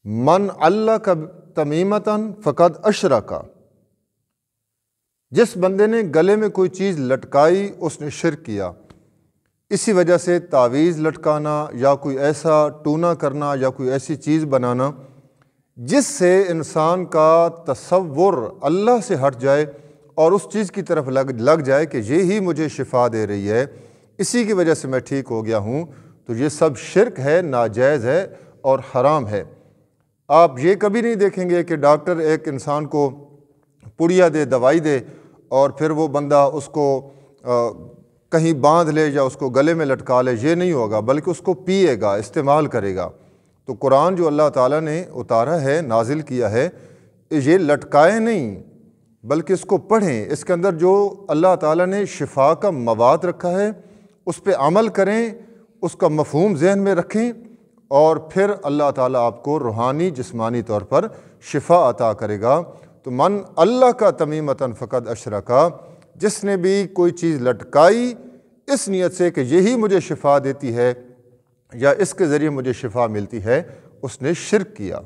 من علق تمیمتن فقد اشرکا، جس بندے نے گلے میں کوئی چیز لٹکائی اس نے شرک کیا۔ اسی وجہ سے تعویذ لٹکانا یا کوئی ایسا ٹونا کرنا یا کوئی ایسی چیز بنانا جس سے انسان کا تصور اللہ سے ہٹ جائے اور اس چیز کی طرف لگ جائے کہ یہی مجھے شفا دے رہی ہے، اسی کی وجہ سے میں ٹھیک ہو گیا ہوں، تو یہ سب شرک ہے، ناجائز ہے اور حرام ہے۔ آپ یہ کبھی نہیں دیکھیں گے کہ ڈاکٹر ایک انسان کو پڑیا دے، دوائی دے، اور پھر وہ بندہ اس کو کہیں باندھ لے یا اس کو گلے میں لٹکا لے، یہ نہیں ہوگا، بلکہ اس کو پیے گا، استعمال کرے گا۔ تو قرآن جو اللہ تعالیٰ نے اتارا ہے، نازل کیا ہے، یہ لٹکائے نہیں بلکہ اس کو پڑھیں، اس کے اندر جو اللہ تعالیٰ نے شفا کا مواد رکھا ہے اس پہ عمل کریں، اس کا مفہوم ذہن میں رکھیں، اور پھر اللہ تعالیٰ آپ کو روحانی جسمانی طور پر شفا عطا کرے گا۔ تو من اللہ کا تمیمتن فقد اشرکا، جس نے بھی کوئی چیز لٹکائی اس نیت سے کہ یہی مجھے شفا دیتی ہے یا اس کے ذریعے مجھے شفا ملتی ہے، اس نے شرک کیا۔